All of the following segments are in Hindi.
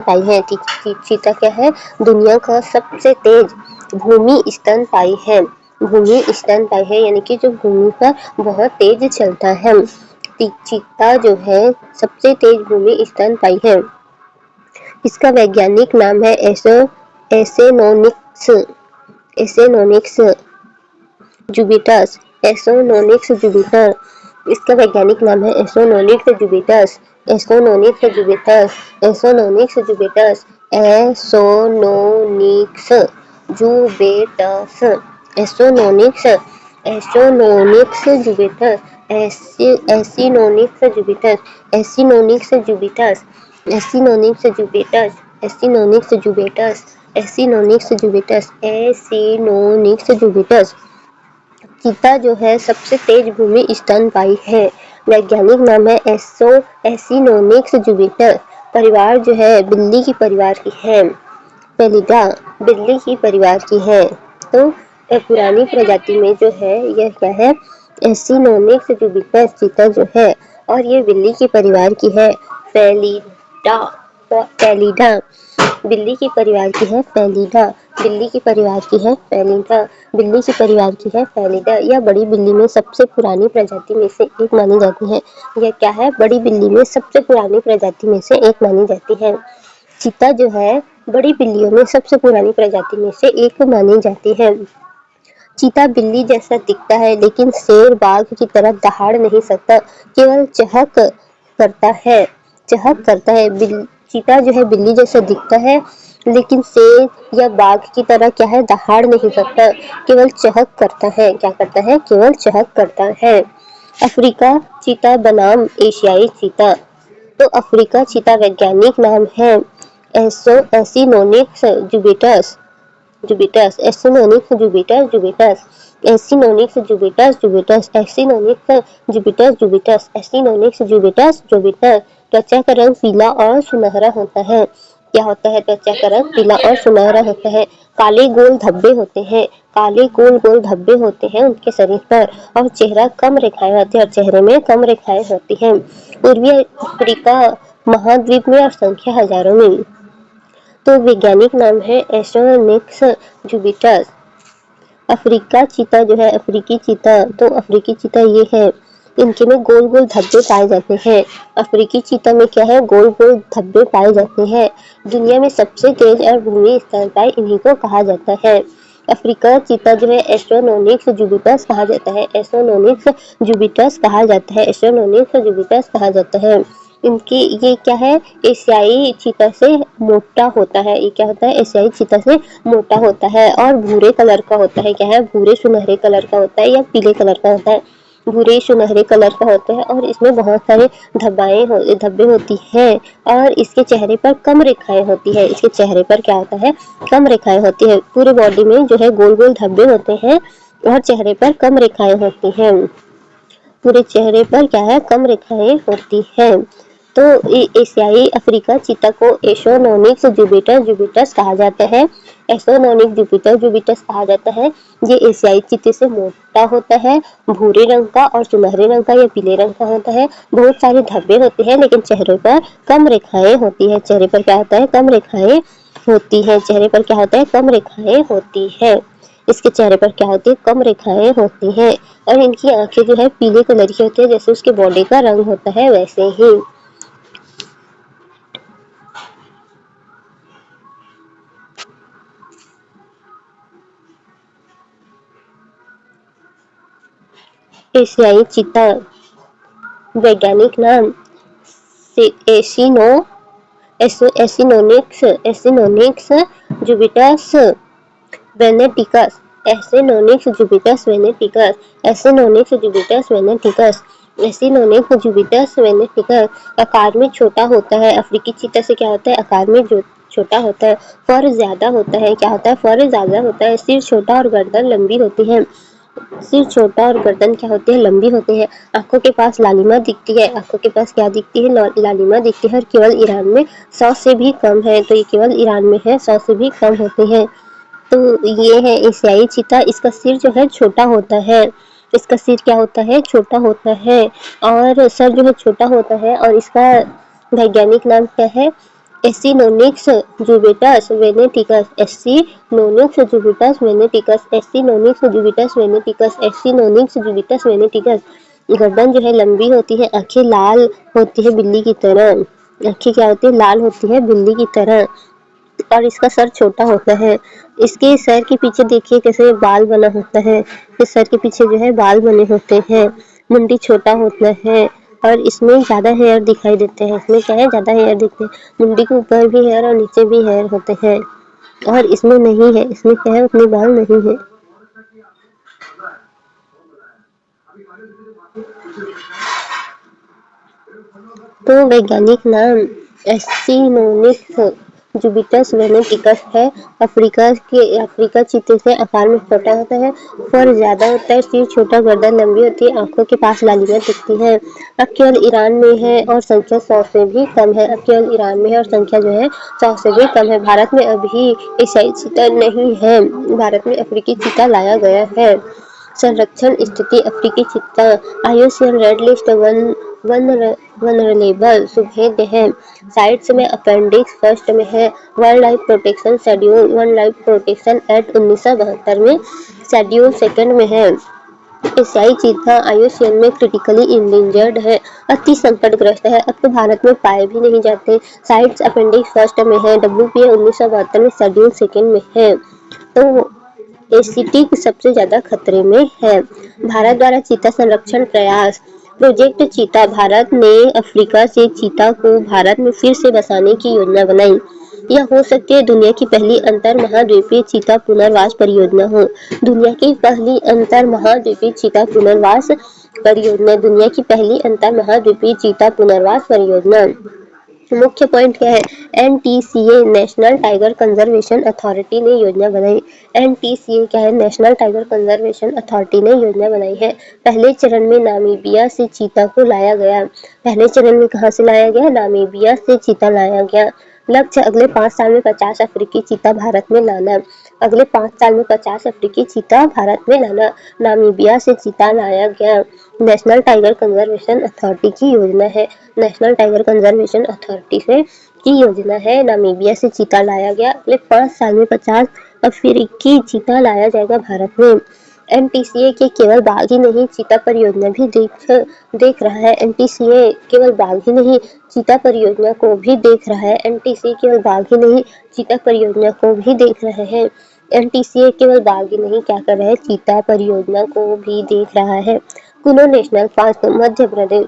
पाई है। चीता क्या है? दुनिया का सबसे तेज भूमि स्तनपायी है। भूमि स्तनपायी है यानी कि जो भूमि पर बहुत तेज चलता है। चीता जो है सबसे तेज भूमि स्तनपायी है। इसका वैज्ञानिक नाम है एसेनोनिक्स एसेनोनिक्स जुपिटर्स। एसोनोनिक्स जुपिटर। इसका वैज्ञानिक नाम है एसोनोनिक्स जुपिटर्स। एसोनोनिक्स जुपिटर्स। एसोनोनिक्स जुपिटर्स। एसोनोनिक्स जुपिटर्स। एसोनोनिक्स एसोनोनिक्स जुपिटर्स। एसिनोनिक्स जुपिटर्स। एसिनोनिक्स जुपिटर्स। एसिनोनिक्स जुपिटर्स। एसिनोनिक्स जुपिटर्स। एसिनोनिक्स जुपिटर्स। एसिनोनिक्स जुपिटर्स। चीता जो है सबसे तेज भूमि स्तनपायी है। वैज्ञानिक नाम है एसिनोनिक्स जुपिटर। परिवार जो है बिल्ली की परिवार की है। फेलिडा बिल्ली की परिवार की है। तो पुरानी प्रजाति में जो है यह क्या है? एसिनोनिक्स जुपिटर चीता जो है, और ये बिल्ली की परिवार की है। फेलिडा फेलिडा बिल्ली की परिवार की है। फेलिडा बिल्ली की परिवार की है। फेलिडा बिल्ली की परिवार की है। फेलिडा यह बड़ी बिल्ली में सबसे पुरानी प्रजाति में से एक मानी जाती है। यह क्या है? बड़ी बिल्ली में सबसे पुरानी प्रजाति में से एक मानी जाती है। चीता जो है बड़ी बिल्लियों में सबसे पुरानी प्रजाति में से एक मानी जाती है। चीता बिल्ली जैसा दिखता है लेकिन शेर बाघ की तरह दहाड़ नहीं सकता, केवल चहक करता है। चहक करता है। चीता जो है बिल्ली जैसा दिखता है लेकिन शेर या बाघ की तरह क्या है? दहाड़ नहीं सकता, केवल चहक करता है। क्या करता है? केवल चहक करता है। अफ्रीका चीता बनाम एशियाई चीता। तो अफ्रीका चीता वैज्ञानिक नाम है एसिनोनिक्स जुपिटर्स। जुपिटर्स एसिनोनिक्स जुपिटर्स। एसिनोनिक्स जुपिटर्स एसिनोनिक्स जुपिटर। त्वचा का रंग पीला और सुनहरा होता है। क्या होता है? त्वचा का रंग पीला और सुनहरा होता है। काले गोल धब्बे होते हैं। काले गोल धब्बे होते हैं उनके शरीर पर, और चेहरा कम रेखाएं होती है, और चेहरे में कम रेखाएं होती हैं। पूर्वी अफ्रीका महाद्वीप में और संख्या हजारों में। तो वैज्ञानिक नाम है एस्ट्रोनिक्स जुपिटर्स। अफ्रीका चीता जो है अफ्रीकी चीता, तो अफ्रीकी चीता ये है, इनके में गोल गोल धब्बे पाए जाते हैं। अफ्रीकी चीता में क्या है? गोल गोल धब्बे पाए जाते हैं। दुनिया में सबसे तेज और भूमि स्तनपायी इन्हीं को कहा जाता है। अफ्रीका चीता जो है एस्ट्रोनोनिक्स जुपिटर्स कहा जाता है। एस्ट्रोनोनिक्स जुपिटर्स कहा जाता है। एस्ट्रोनोनिक्स जुपिटर्स कहा जाता है। इनकी ये क्या है? एशियाई चीता से मोटा होता है। ये क्या होता है? एशियाई चीता से मोटा होता है और भूरे कलर का होता है। क्या है? भूरे सुनहरे कलर का होता है या पीले कलर का होता है। भूरे सुनहरे कलर का होता है और इसमें बहुत सारे धब्बे होती हैं, और इसके चेहरे पर कम रेखाएं होती है। इसके चेहरे पर क्या होता है? कम रेखाएं होती है। पूरे बॉडी में जो है गोल गोल धब्बे होते हैं और चेहरे पर कम रेखाएं होती हैं। पूरे चेहरे पर क्या है? कम रेखाएं होती हैं। तो एशियाई अफ्रीका चीता को एसोनोनिक्स जुपिटर्स कहा जाता है। एसोनोनिक जुपिटर्स कहा जाता है। ये एशियाई चीते से मोटा होता है, भूरे रंग का और सुनहरे रंग का या पीले रंग का होता है। बहुत सारे धब्बे होते हैं लेकिन चेहरे पर कम रेखाएं होती है। चेहरे पर क्या होता है? कम रेखाएं होती है। चेहरे पर क्या होता है? कम रेखाएं होती है। इसके चेहरे पर क्या होती है? कम रेखाएं होती हैं, और इनकी आंखें जो है पीले कलर की होती है, जैसे उसके बॉडी का रंग होता है वैसे ही। एशियाई चीता वैज्ञानिक नाम एसिनो एसिनोनिक्स जुपिटर्स वेनेटिकस। एसिनोनिक्स जुपिटर्स वेनेटिकस। एसिनोनिक्स जुपिटर्स वेनेटिकस। एसिनोनिक्स जुपिटर्स वेनेटिकस। आकार में छोटा होता है। अफ्रीकी चीता से क्या होता है? आकार में जो छोटा होता है। फर ज्यादा होता है। क्या होता है? फर ज्यादा होता है। सिर छोटा और गर्दन लंबी होती है। सिर छोटा और गर्दन क्या होती है? लंबी होती है। आंखों के पास लालिमा दिखती है। आंखों के पास क्या दिखती है? लालिमा दिखती है, और केवल ईरान में 100 से भी कम है। तो ये केवल ईरान में है, 100 से भी कम होती है। तो ये है एशियाई चीता। इसका सिर जो है छोटा होता है। इसका सिर क्या होता है? छोटा होता है, और सर जो है छोटा होता है, और इसका वैज्ञानिक नाम क्या है? एसिनोनिक्स जुबिटस वेनेटिकस, एसिनोनिक्स जुबिटस वेनेटिकस, एसिनोनिक्स जुबिटस वेनेटिकस, एसिनोनिक्स जुबिटस वेनेटिकस। गर्दन जो है लंबी होती है, आंखें लाल होती है बिल्ली की तरह। आंखें क्या होती है? लाल होती है बिल्ली की तरह। और इसका सर छोटा होता है। इसके सर के पीछे देखिए कैसे बाल बना होता है। इस सर के पीछे जो है बाल बने होते हैं। मुंडी छोटा होता है और इसमें ज्यादा हेयर दिखाई देते हैं। इसमें क्या है? ज्यादा हेयर दिखते हैं। मुंडी के ऊपर भी हेयर और नीचे भी हेयर होते हैं। और इसमें नहीं है, इसमें क्या है? उतने बाल नहीं है। तो वैज्ञानिक नाम एस्टिनोनिक्स जुबिटस वेनेटिकस है। अफ्रीका चीते से आकार में छोटा होता है, फर ज्यादा होता है, सिर छोटा, गर्दन लंबी होती है, आंखों के पास लालियां दिखती है। अब केवल ईरान में है और संख्या 100 से भी कम है। अब केवल ईरान में है और संख्या जो है 100 से भी कम है। भारत में अभी एशियाई चीता नहीं है। भारत में अफ्रीकी चीता लाया गया है। संरक्षण स्थिति अफ्रीकी चीता IUCN रेड लिस्ट वनरेबल सुभेद्य है। साइट्स में अपेंडिक्स फर्स्ट में है। World life protection schedule world life protection act 1972 में शेड्यूल सेकंड में है। एशियाई चीता IUCN में क्रिटिकली इंडेंजर्ड है, अति संकटग्रस्त है। अब तो भारत में पाए भी नहीं जाते। साइट्स अपेंडिक्स फर्स्ट में है, WPA 1972 में शेड्यूल सेकंड में है। तो एसिटिक सबसे ज्यादा खतरे में है। भारत द्वारा चीता संरक्षण प्रयास प्रोजेक्ट चीता। भारत ने अफ्रीका से चीता को भारत में फिर से बसाने की योजना बनाई। यह हो सकती है दुनिया की पहली अंतर महाद्वीपीय चीता पुनर्वास परियोजना हो। दुनिया की पहली अंतर महाद्वीपीय चीता पुनर्वास परियोजना। दुनिया की पहली अंतर महाद्वीपीय चीता पुनर्वास परियोजना। मुख्य पॉइंट क्या है? NTCA national tiger conservation authority ने योजना बनाई। NTCA क्या है? नेशनल टाइगर कंजर्वेशन अथॉरिटी ने योजना बनाई है। पहले चरण में नामीबिया से चीता को लाया गया। पहले चरण में कहाँ से लाया गया? नामीबिया से चीता लाया गया। लक्ष्य अगले 5 साल में 50 अफ्रीकी चीता भारत में लाना। अगले 5 साल में 50 अफ्रीकी चीता भारत में लाना। नामीबिया से चीता लाया गया। नेशनल टाइगर कंजर्वेशन अथॉरिटी की योजना है। नेशनल टाइगर कंजर्वेशन अथॉरिटी से की योजना है। नामीबिया से चीता लाया गया। अगले 5 साल में 50 अफ्रीकी चीता लाया जाएगा भारत में। NTCA के केवल बाघ ही नहीं चीता परियोजना भी देख रहा है। NTCA केवल बाघ ही नहीं चीता परियोजना को भी देख रहा है। NTCA केवल बाघ ही नहीं चीता परियोजना को भी देख रहे हैं। NTCA केवल बाघ ही नहीं क्या कर रहा है? चीता परियोजना को भी देख रहा है। कुनो नेशनल पार्क मध्य प्रदेश।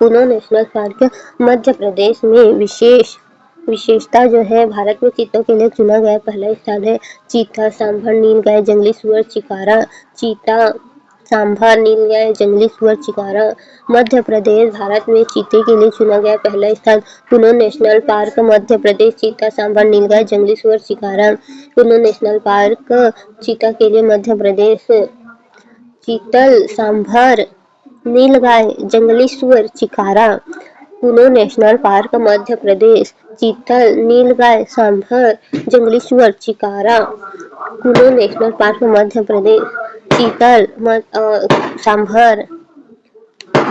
कुनो नेशनल पार्क मध्य प्रदेश में विशेषता जो है भारत में चीतों के लिए चुना गया पहला स्थान है। चीता, सांभर, नीलगाय, जंगली सुअर, चिकारा। चीता, सांभर, नीलगाय, जंगली सुअर, चिकारा। मध्य प्रदेश भारत में चीते के लिए चुना गया पहला स्थान। कुनो नेशनल पार्क मध्य प्रदेश। चीता, सांभर, नीलगाय, जंगली सुअर, चिकारा। कुनो नेशनल पार्क चीता के लिए मध्य प्रदेश। चीतल, सांभर, नीलगाय, जंगली सुअर, चिकारा। कुनो नेशनल पार्क मध्य प्रदेश। चीतल, नीलगाय, सांभर, जंगली सुअर, चिकारा। कुनो नेशनल पार्क मध्य प्रदेश। चीतल, सांभर,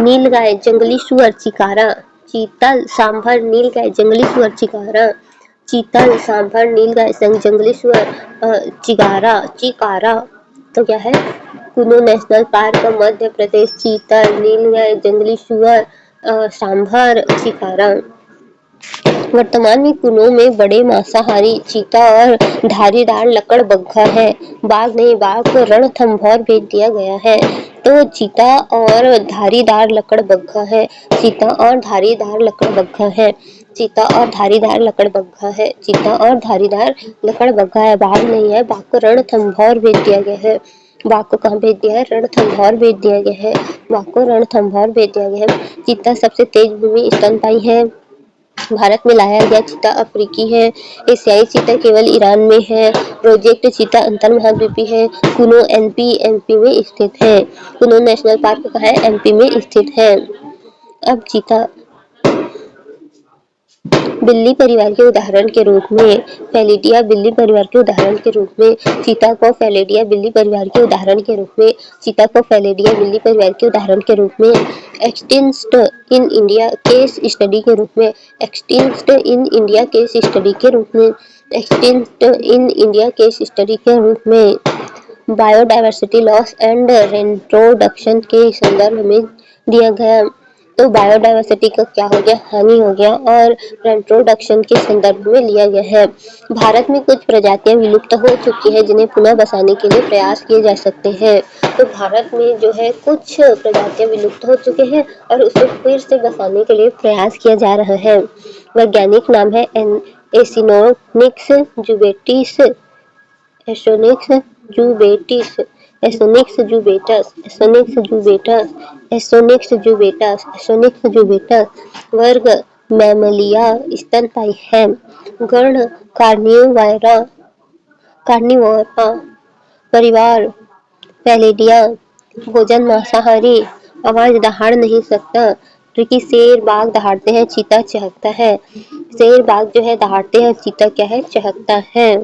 नीलगाय, जंगली सुअर, चिकारा। चीतल, सांभर, नीलगाय, जंगली सुअर, चिकारा। चीतल, सांभर, नीलगाय, जंगली सुअर, चिकारा। तो क्या है? कुनो नेशनल पार्क मध्य प्रदेश। चीतल, नीलगाय, जंगली सुअर, सांभर, चिकारा। वर्तमान में कुनो में बड़े मांसाहारी चीता और धारीदार लकड़बग्घा है। बाघ नहीं, बाघ को रणथंभौर भेज दिया गया है। तो चीता और धारीदार लकड़बग्घा है। चीता और धारीदार लकड़बग्घा है। चीता और धारीदार लकड़बग्घा है। चीता और धारीदार लकड़बग्घा है। बाघ नहीं है। बाघ को रणथंभौर भेज दिया गया है। बाघ को कहाँ भेज दिया है? रणथंभौर भेज दिया गया है। बाघ को रणथंभौर भेज दिया गया है। चीता सबसे तेज भूमि स्तनपायी है। भारत में लाया गया चीता अफ्रीकी है। एशियाई चीता केवल ईरान में है। प्रोजेक्ट चीता अंतर महाद्वीपीय है। कुनो MP में स्थित है। कुनो नेशनल पार्क कहाँ है? MP में स्थित है। अब चीता बिल्ली परिवार के उदाहरण के रूप में फेलिडिया बिल्ली परिवार के उदाहरण के रूप में चीता को फेलिडिया बिल्ली परिवार के उदाहरण के रूप में चीता को फेलिडिया बिल्ली परिवार के उदाहरण के रूप में extinct in India case study के रूप में extinct in India case study के रूप में extinct in India case study के रूप में बायोडायवर्सिटी लॉस एंड रेंट्रोडक्शन के संदर्भ में दिया गया। तो बायोडायवर्सिटी का क्या हो गया, हानि हो गया, और रेंट्रोडक्शन के संदर्भ में लिया गया है। भारत में कुछ प्रजातियां विलुप्त हो चुकी है जिन्हें पुनः बसाने के लिए प्रयास किए जा सकते हैं। तो भारत में जो है कुछ प्रजातियां विलुप्त हो चुके हैं और उसे फिर से बसाने के लिए प्रयास किया जा रहा है। वैज्ञानिक नाम है एसिनोनिक्स जुबेटिस एसोनिक्स जुबेटिस एसोनिक्स जुबेटस एसोनिक्स जुबेटस एसोनिक्स जुबेटस एसोनिक्स जुबेटस। वर्ग मैमलिया स्तनपायी है। गण कार्निवोरा कार्निवोरा। परिवार फेलिडिया। भोजन मांसाहारी। आवाज दहाड़ नहीं सकता क्योंकि शेर बाघ दहाड़ते हैं, चीता चहकता है। शेर बाघ जो है दहाड़ते हैं, चीता क्या है, चहकता है।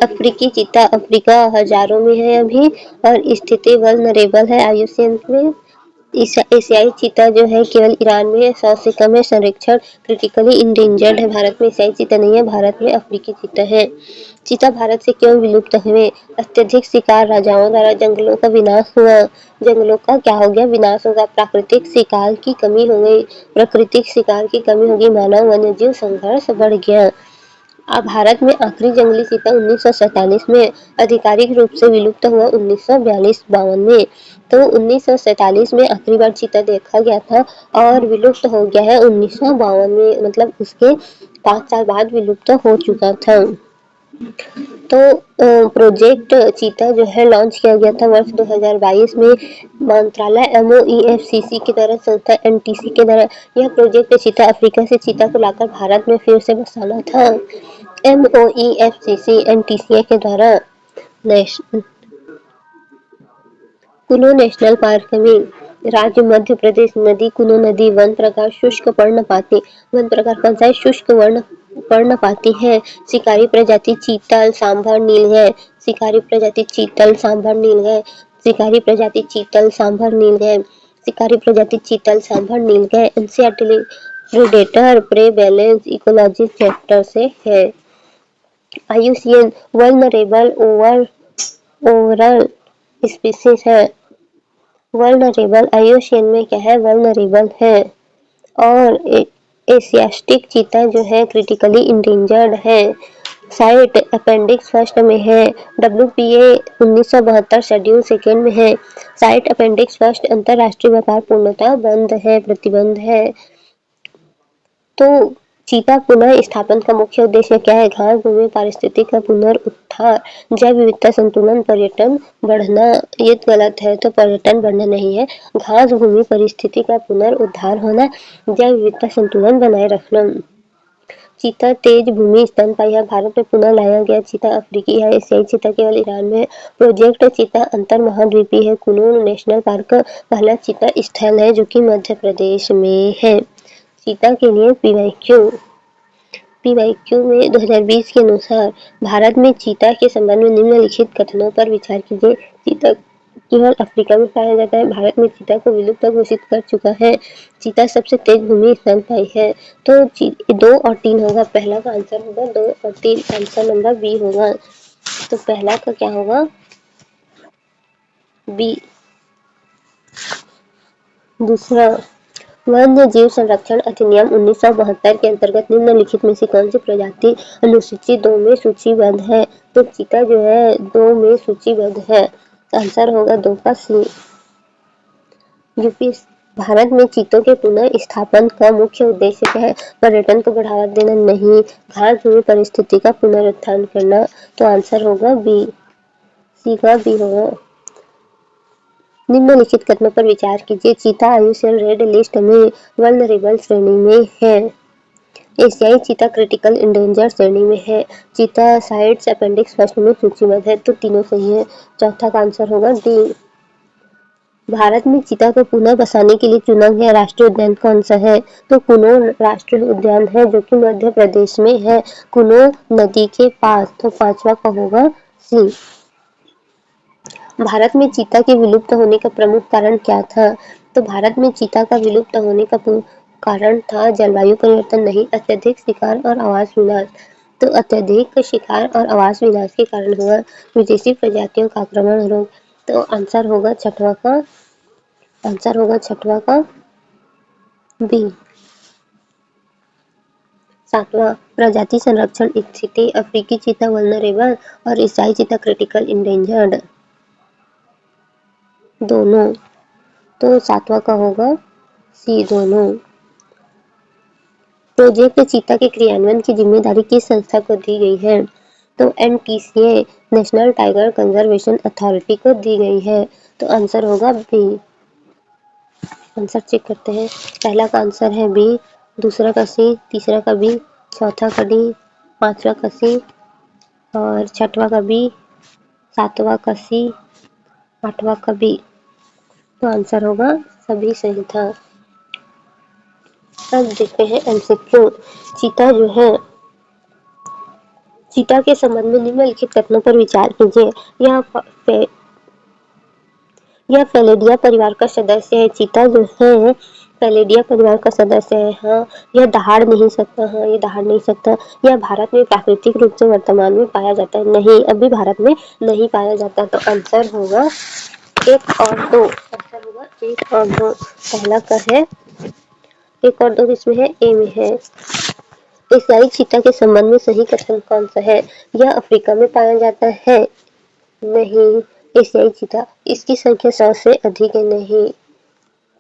अफ्रीकी चीता अफ्रीका हजारों में है अभी और स्थिति वल्नरेबल है आयुष्य में। एशियाई चीता जो है केवल ईरान में है, 100 से कम है। संरक्षण क्रिटिकली इंडेंजर्ड है। भारत में एशियाई चीता नहीं है, भारत में अफ्रीकी चीता है। चीता भारत से क्यों विलुप्त हुए? अत्यधिक शिकार, राजाओं द्वारा जंगलों का विनाश हुआ। जंगलों का क्या हो गया, विनाश होगा। प्राकृतिक शिकार की कमी हो गई, प्राकृतिक शिकार की कमी होगी। मानव वन्यजीव संघर्ष बढ़ गया। भारत में आखिरी जंगली चीता 1947 में आधिकारिक रूप से विलुप्त हुआ 1942-52 में। तो 1947 में आखिरी बार चीता देखा गया था और विलुप्त हो गया है 1952 में, मतलब उसके 5 साल बाद विलुप्त हो चुका था। तो प्रोजेक्ट चीता जो है लॉन्च किया गया था वर्ष 2022 में मंत्रालय MOEFCC के द्वारा, संस्था NTC के द्वारा। यह प्रोजेक्ट चीता अफ्रीका से चीता को लाकर भारत में फिर से बसाना था। MOEFCC NTC के द्वारा कुनो नेशनल पार्क में राज्य मध्य प्रदेश। नदी कुनो नदी। वन प्रकार शुष्क पर्णपाती। वन प्रकार कौन सा है, शुष्क पर्णपाती है। शिकारी प्रजाति चीतल सांभर नीलगाय। शिकारी प्रजाति चीतल सांभर नीलगाय। शिकारी प्रजाति चीतल सांभर नीलगाय। शिकारी प्रजाति चीतल सांभर नीलगाय। NCERT predator prey balance ecology chapter से है। IUCN वल्नरेबल ओवरऑल स्पीसीज है। वल्नरेबल IUCN में क्या है, वल्नरेबल है। और एशियाटिक चीता जो है क्रिटिकली इंडेंजर्ड है। साइट अपेंडिक्स फर्स्ट में है। WPA 1972 शेड्यूल सेकेंड में है। साइट अपेंडिक्स फर्स्ट अंतरराष्ट्रीय व्यापार पूर्णतः बंद है, प्रतिबंध है। तो चीता पुनः स्थापन का मुख्य उद्देश्य क्या है? घास भूमि पारिस्थितिकी का पुनरुद्धार, जैव विविधता संतुलन, पर्यटन बढ़ना। ये गलत है, तो पर्यटन बढ़ना नहीं है। घास भूमि परिस्थिति का पुनरुद्धार होना, जैव विविधता संतुलन बनाए रखना। चीता तेज भूमि स्तनपायी है। भारत में पुनः लाया गया चीता अफ्रीकी है। एशियाई चीता केवल ईरान में है। प्रोजेक्ट चीता अंतर महाद्वीपीय है। कुनो नेशनल पार्क पहला चीता स्थल है जो कि मध्य प्रदेश में है। चीता के लिए PYQ में 2020 के अनुसार भारत में चीता के संबंध में निम्नलिखित कथनों पर विचार कीजिए। चीता केवल अफ्रीका में पाया जाता है। भारत में चीता को विलुप्त घोषित कर चुका है। चीता सबसे तेज भूमि स्तनपायी है। तो 2 और 3 होगा, पहला का आंसर होगा 2 और 3, आंसर नंबर बी होगा। तो पहला का क्या होगा, बी। दूसरा, वन्य जीव संरक्षण अधिनियम 1972 के अंतर्गत निम्नलिखित में से कौन सी प्रजाति अनुसूची 2 में सूचीबद्ध है? तो चीता जो है 2 में सूचीबद्ध है। आंसर होगा 2 का सी। यूपी भारत में चीतों के पुनः स्थापन का मुख्य उद्देश्य क्या है? पर्यटन को बढ़ावा देना नहीं, घास भूमि परिस्थिति का पुनरुत्थान करना। तो आंसर होगा बी, सी का बी होगा। निम्नलिखित कथनों पर विचार कीजिए। चीता IUCN रेड लिस्ट में वल्नरेबल श्रेणी में है। एशियाई चीता क्रिटिकल इंडेंजर श्रेणी में है। चीता साइट्स अपेंडिक्स फर्स्ट में सूचीबद्ध है। तो तीनों सही है। चौथा का आंसर होगा डी। भारत में चीता को पुनः बसाने के लिए चुना गया राष्ट्रीय उद्यान कौन सा है? तो कुनो राष्ट्रीय उद्यान है जो कि मध्य प्रदेश में है, कुनो नदी के पास। तो पांचवा का होगा सी। भारत में चीता के विलुप्त होने का प्रमुख कारण क्या था? तो भारत में चीता का विलुप्त होने का कारण था जलवायु परिवर्तन नहीं, अत्यधिक शिकार और आवास विनाश। तो अत्यधिक शिकार और आवास विनाश के कारण हुआ विदेशी प्रजातियों का आक्रमण रोग। तो आंसर होगा छठवा का बी। सातवां प्रजाति संरक्षण स्थिति, अफ्रीकी चीता वल्नरेबल और एशियाई चीता क्रिटिकल इंडेंजर्ड, दोनों। तो सातवां का होगा सी, दोनों। प्रोजेक्ट चीता के क्रियान्वयन की जिम्मेदारी किस संस्था को दी गई है? तो NTCA, national tiger conservation authority को दी गई है। तो आंसर होगा बी। आंसर चेक करते हैं। पहला का आंसर है बी, दूसरा का सी, तीसरा का बी, चौथा का डी, पांचवा का सी और छठवां का बी, सातवां का सी, आठवां का बी। तो आंसर होगा सभी सही था। अब देखते हैं MCQ। चीता जो है, चीता के संबंध में निम्नलिखित कथनों पर विचार कीजिए। यह फेलिडिया परिवार का सदस्य है। चीता जो है फेलिडिया परिवार का सदस्य है। हाँ। यह दहाड़ नहीं सकता। हाँ, ये दहाड़ नहीं सकता। यह भारत में प्राकृतिक रूप से वर्तमान में पाया जाता है। नहीं, अभी भारत में नहीं पाया जाता। तो आंसर होगा 1 और 2। आंसर होगा 1 और 2। पहला का है 1 और 2 किसमें है? ए में है। एशियाई चीता के संबंध में सही कथन कौन सा है? यह अफ्रीका में पाया जाता है। नहीं, एशियाई चीता, इसकी संख्या 100 से अधिक है। नहीं,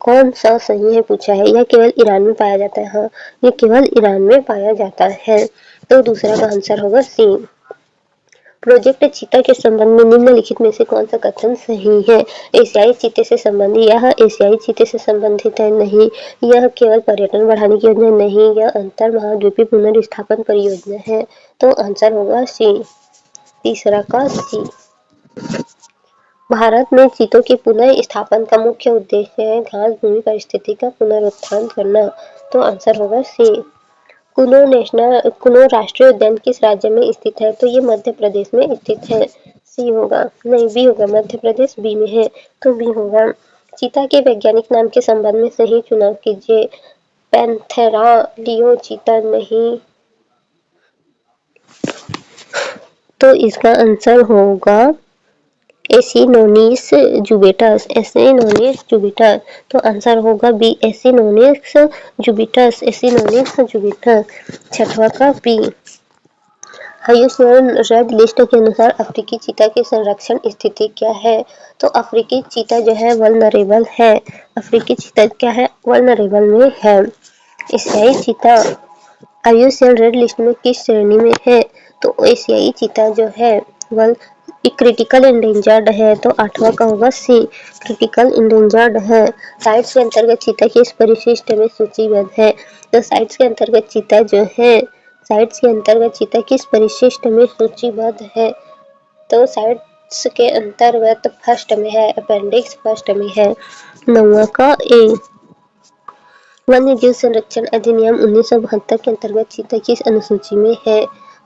कौन सा सही है पूछा है। यह केवल ईरान में पाया जाता है। हाँ, ये केवल ईरान में पाया जाता है। तो दूसरा का आंसर होगा सी। प्रोजेक्ट चीता के संबंध में निम्नलिखित में से कौन सा कथन सही है? एशियाई चीते से संबंधित, यह एशियाई चीते से संबंधित है। नहीं, यह केवल पर्यटन बढ़ाने की योजना नहीं, यह अंतर महाद्वीपीय पुनर्स्थापन परियोजना है। तो आंसर होगा सी, तीसरा का सी। भारत में चीतों के पुनः स्थापन का मुख्य उद्देश्य है घास भूमि परिस्थिति का पुनरुत्थान करना। तो आंसर होगा सी। कुनो राष्ट्रीय उद्यान किस राज्य में स्थित है? तो ये मध्य प्रदेश में स्थित है। सी होगा, नहीं बी होगा, मध्य प्रदेश बी में है। तो बी होगा। चीता के वैज्ञानिक नाम के संबंध में सही चुनाव कीजिए। पैंथेरा लियो चीता नहीं, तो इसका आंसर होगा एसिनोनिस जुबिटस। एसिनोनिस जुबिटस। तो आंसर होगा बी, एसिनोनिस जुबिटस। एसिनोनिस जुबिटस। छठवां का बी। आईयूसीएन रेड लिस्ट के अनुसार अफ्रीकी चीता की संरक्षण स्थिति क्या है? तो अफ्रीकी चीता जो है वल्नरेबल है। अफ्रीकी चीता क्या है? वल्नरेबल में है। एशियाई चीता आईयूसीएन रेड लिस्ट में किस श्रेणी में है? तो एशियाई चीता जो है वल क्रिटिकल इंडेंजर्ड है। तो आठवां का होगा सी, क्रिटिकल इंडेंजर्ड है। साइट्स के अंतर्गत चीता किस परिशिष्ट में सूचीबद्ध है? तो साइट्स के अंतर्गत चीता जो है, साइट्स के अंतर्गत चीता किस परिशिष्ट में सूचीबद्ध है? तो साइट्स के अंतर्गत फर्स्ट में है, अपेंडिक्स फर्स्ट में है। 9वां का ए। वन्य जीव संरक्षण अधिनियम 1972 के अंतर्गत चीता किस अनुसूची में है?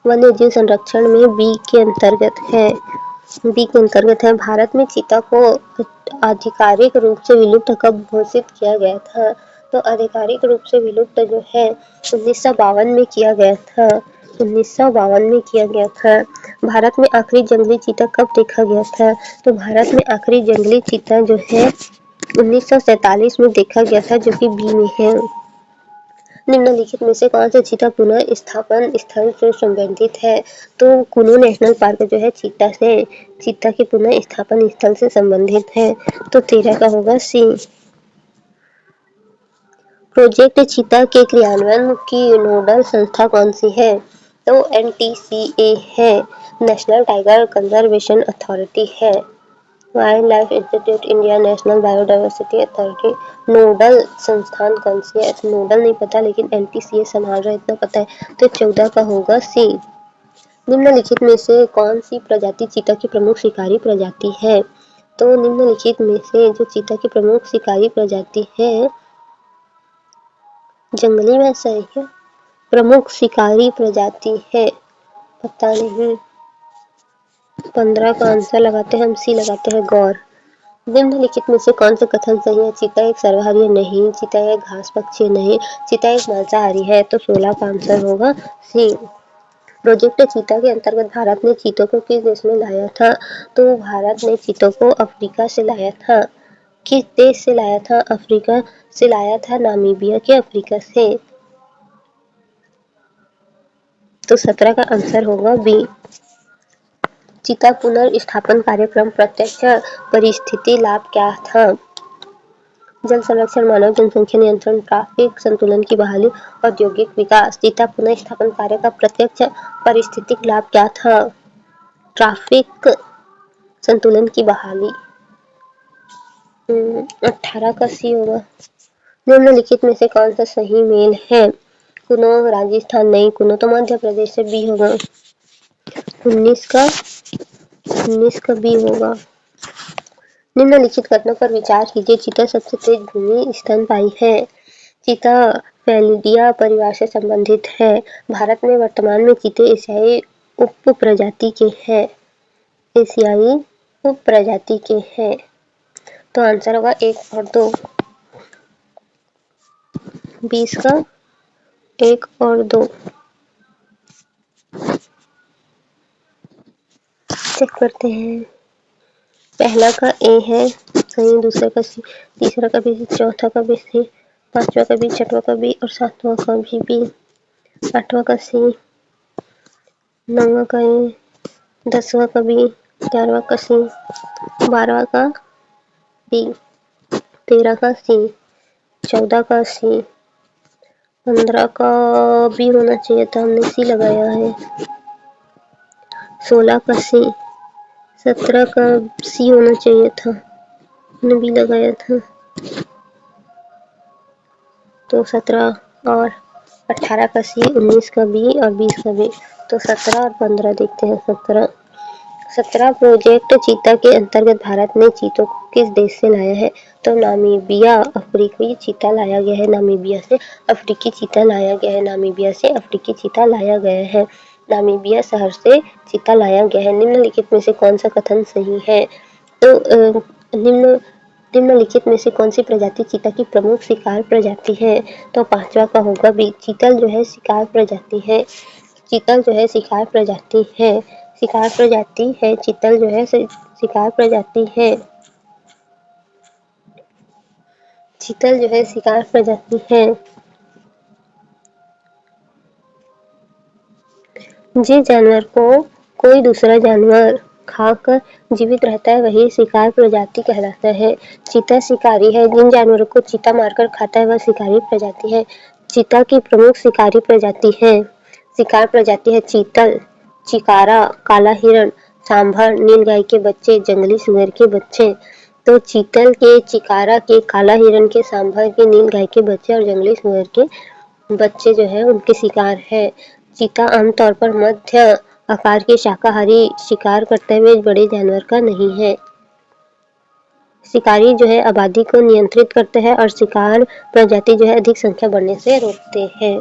वन्य जीव संरक्षण में बी के अंतर्गत है। बी के अंतर्गत है। भारत में चीता को आधिकारिक रूप से विलुप्त कब घोषित किया गया था? तो आधिकारिक रूप से विलुप्त जो है 1952 में किया गया था। 1952 में किया गया था। भारत में आखिरी जंगली चीता कब देखा गया था? तो भारत में आखिरी जंगली चीता जो है 1947 में देखा गया था, जो कि बी में है। निम्नलिखित में से कौन सा चीता पुनः स्थापन स्थल से संबंधित है? तो कुनो नेशनल पार्क जो है चीता के पुनः स्थापन स्थल से संबंधित है। तो 13 का होगा सी। प्रोजेक्ट चीता के क्रियान्वयन की नोडल संस्था कौन सी है? तो NTCA है, नेशनल टाइगर कंजर्वेशन अथॉरिटी है। Wild life institute India, national biodiversity authority. Nodal संस्थान कौन सी है? नोडल नहीं पता, लेकिन NTCA संभाल रहा है इतना पता है। तो 14 का होगा सी। निम्नलिखित में से कौन सी प्रजाति चीता की प्रमुख शिकारी प्रजाति है? तो निम्नलिखित में से जो चीता की प्रमुख शिकारी प्रजाति है, जंगली भैंस है क्या? प्रमुख शिकारी प्रजाति है, पता नहीं। 15 का आंसर लगाते हैं हम, सी लगाते हैं गौर। निम्नलिखित में से कौन सा कथन सही है? चीता एक सर्वहारी नहीं, चीता एक घास पक्षी नहीं, चीता एक मांसाहारी है। तो 16 का आंसर होगा सी। प्रोजेक्ट चीता के अंतर्गत भारत ने चीतों को किस देश में लाया था? तो भारत ने चीतों को अफ्रीका से लाया था। किस देश से लाया था? अफ्रीका से लाया था, नामीबिया के अफ्रीका से। तो 17 का आंसर होगा बी। चीता पुनर्स्थापन कार्यक्रम प्रत्यक्ष परिस्थिति लाभ क्या था? जल संरक्षण, मानव जनसंख्या नियंत्रण, ट्रैफिक संतुलन की बहाली, औद्योगिक विकास। चीता पुनर्स्थापन कार्य का प्रत्यक्ष पारिस्थितिक लाभ क्या था? ट्रैफिक संतुलन की बहाली। 18 का सी होगा। निम्नलिखित में से कौन सा सही मेल है? कुनो राजस्थान नहीं, कुनो तो मध्य प्रदेश से, बी होगा। 19 का बी होगा। निम्नलिखित कथनों पर विचार कीजिए। चीता सबसे तेज भूमि स्तनपायी है। चीता फेलिडिया परिवार से संबंधित है। भारत में वर्तमान में चीते एशियाई उप प्रजाति के हैं। एशियाई उप प्रजाति के हैं। तो आंसर होगा 1 और 2। 20 का 1 और 2 चेक करते हैं। पहला का ए है सही, दूसरा का सी, तीसरा का बी, चौथा का बी सी, पांचवा का बी, छठवा का बी और सातवां का भी बी, आठवां का सी, 9वां का ए, 10वां का बी, 11वां का सी, 12वां का बी, 13 का सी, 14 का सी, 15 का बी होना चाहिए था, हमने सी लगाया है। 16 का सी, 17 का सी होना चाहिए था, हमने बी लगाया था। तो 17 और 18 का सी, 19 का बी और 20 का बी। तो 17 और 15 देखते हैं। 17 प्रोजेक्ट चीता के अंतर्गत भारत ने चीतों को किस देश से लाया है? तो नामीबिया, अफ्रीकी चीता लाया गया है। नामीबिया से अफ्रीकी चीता लाया गया है। नामीबिया से अफ्रीकी चीता लाया गया है। नामीबिया शहर से चीता लाया गया है। निम्नलिखित में से कौन सा कथन सही है? तो निम्नलिखित में से कौन सी प्रजाति चीता की प्रमुख शिकार प्रजाति है? तो 5वां का होगा बी। चीतल जो है शिकार प्रजाति है। चीतल जो है शिकार प्रजाति है। शिकार प्रजाति है। चीतल जो है शिकार प्रजाति है। चीतल जो है शिकार प्रजाति है। जिस जानवर को कोई दूसरा जानवर खाकर जीवित रहता है वही शिकार प्रजाति कहलाता है। चीता शिकारी है। जिन जानवरों को चीता मारकर खाता है वह शिकारी प्रजाति है। चीता की प्रमुख शिकारी प्रजाति है, शिकार प्रजाति है चीतल, चिकारा, काला हिरण, सांभर, नीलगाय के बच्चे, जंगली सुअर के बच्चे। तो चीतल के, चिकारा के, काला हिरण के, सांभर के, नीलगाय के बच्चे और जंगली सुअर के बच्चे जो है उनके शिकार है। चीता आमतौर पर मध्य आकार के शाकाहारी शिकार करते हुए बड़े जानवर का नहीं है। शिकारी जो है आबादी को नियंत्रित करते हैं और शिकार प्रजाति जो है अधिक संख्या बढ़ने से रोकते हैं।